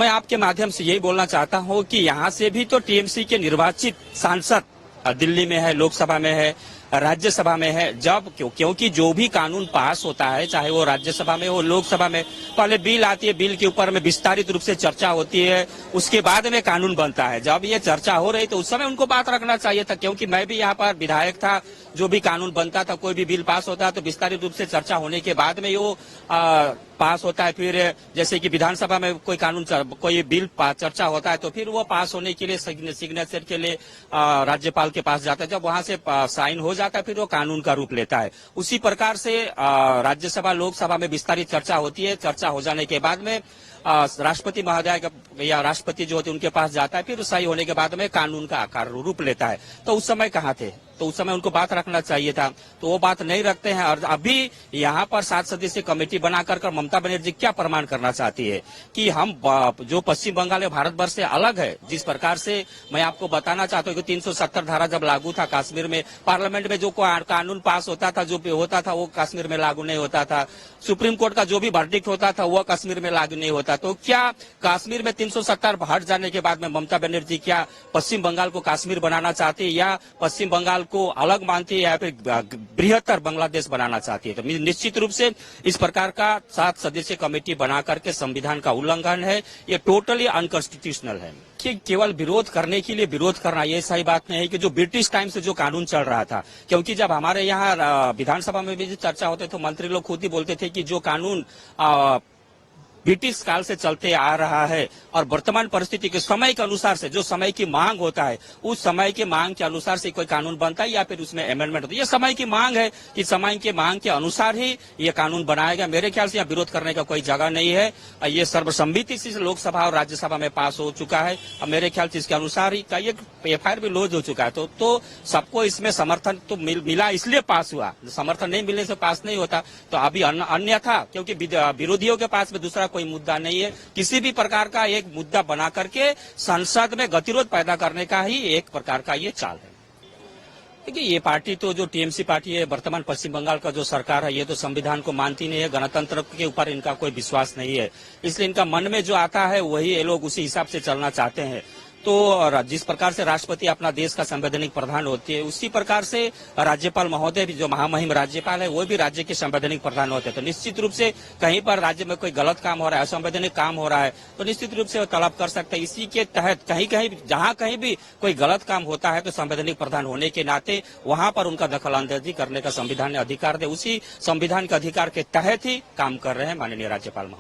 मैं आपके माध्यम से यही बोलना चाहता हूं कि यहां से भी तो टीएमसी के निर्वाचित सांसद दिल्ली में है, लोकसभा में है, राज्यसभा में है। जब क्योंकि जो भी कानून पास होता है, चाहे वो राज्यसभा में हो, लोकसभा में, पहले बिल आती है, बिल के ऊपर में विस्तारित रूप से चर्चा होती है, उसके बाद में कानून बनता है। जब ये चर्चा हो रही तो उस समय उनको बात रखना चाहिए था, क्योंकि मैं भी यहाँ पर विधायक था। जो भी कानून बनता था, कोई भी बिल पास होता है तो विस्तारित रूप से चर्चा होने के बाद में वो पास होता है। फिर जैसे कि विधानसभा में कोई कानून, कोई बिल चर्चा होता है तो फिर वो पास होने के लिए सिग्नेचर के लिए राज्यपाल के पास जाता है। जब वहां से साइन हो जाता है फिर वो कानून का रूप लेता है। उसी प्रकार से राज्यसभा लोकसभा में विस्तारित चर्चा होती है। चर्चा हो जाने के बाद में राष्ट्रपति महोदय या राष्ट्रपति जो होते हैं उनके पास जाता है, फिर सही होने के बाद में कानून का आकार रूप लेता है। तो उस समय कहाँ थे? तो उस समय उनको बात रखना चाहिए था, तो वो बात नहीं रखते हैं। और अभी यहाँ पर 7 सदस्यीय कमेटी बनाकर ममता बनर्जी क्या प्रमाण करना चाहती है कि हम जो पश्चिम बंगाल में भारतवर्ष से अलग है। जिस प्रकार से मैं आपको बताना चाहता हूँ कि 370 धारा जब लागू था कश्मीर में, पार्लियामेंट में जो कानून पास होता था, जो होता था, वो कश्मीर में लागू नहीं होता था। सुप्रीम कोर्ट का जो भी वर्डिक्ट होता था वो कश्मीर में लागू नहीं होता। तो क्या कश्मीर में 370 हट जाने के बाद में ममता बनर्जी क्या पश्चिम बंगाल को कश्मीर बनाना चाहती है, या पश्चिम बंगाल को अलग मानती है, या फिर बृहत्तर बांग्लादेश बनाना चाहती है? तो निश्चित रूप से इस प्रकार का 7 सदस्यीय कमेटी बना करके संविधान का उल्लंघन है। ये टोटली अनकॉन्स्टिट्यूशनल है। कि केवल विरोध करने के लिए विरोध करना ये सही बात नहीं है। कि जो ब्रिटिश टाइम से जो कानून चल रहा था, क्योंकि जब हमारे यहाँ विधानसभा में भी चर्चा होते तो मंत्री लोग खुद ही बोलते थे कि जो कानून ब्रिटिश काल से चलते आ रहा है और वर्तमान परिस्थिति के समय के अनुसार से जो समय की मांग होता है, उस समय के मांग के अनुसार से कोई कानून बनता है या फिर उसमें अमेंडमेंट होता है। ये समय की मांग है कि समय के मांग के अनुसार ही ये कानून बनाया गया। मेरे ख्याल से यहाँ विरोध करने का कोई जगह नहीं है। ये सर्वसम्मति से लोकसभा और राज्यसभा में पास हो चुका है। अब मेरे ख्याल से इसके अनुसार ही का ये FIR भी लॉन्च हो चुका है। तो सबको इसमें समर्थन तो मिला, इसलिए पास हुआ। समर्थन नहीं मिलने से पास नहीं होता। तो अभी अन्य था, क्योंकि विरोधियों के पास में दूसरा कोई मुद्दा नहीं है। किसी भी प्रकार का एक मुद्दा बना करके संसद में गतिरोध पैदा करने का ही एक प्रकार का ये चाल है। देखिए, ये पार्टी तो जो टीएमसी पार्टी है, वर्तमान पश्चिम बंगाल का जो सरकार है, ये तो संविधान को मानती नहीं है। गणतंत्र के ऊपर इनका कोई विश्वास नहीं है। इसलिए इनका मन में जो आता है वही ये लोग उसी हिसाब से चलना चाहते हैं। तो जिस प्रकार से राष्ट्रपति अपना देश का संवैधानिक प्रधान होती है, उसी प्रकार से राज्यपाल महोदय भी, जो महामहिम राज्यपाल है, वो भी राज्य के संवैधानिक प्रधान होते हैं। तो निश्चित रूप से कहीं पर राज्य में कोई गलत काम हो रहा है, असंवैधानिक काम हो रहा है, तो निश्चित रूप से वो तलब कर सकते हैं। इसी के तहत जहां कहीं भी कोई गलत काम होता है तो संवैधानिक प्रधान होने के नाते वहां पर उनका दखल अंदाजी करने का संविधान ने अधिकार दे। उसी संविधान के अधिकार के तहत ही काम कर रहे हैं माननीय राज्यपाल।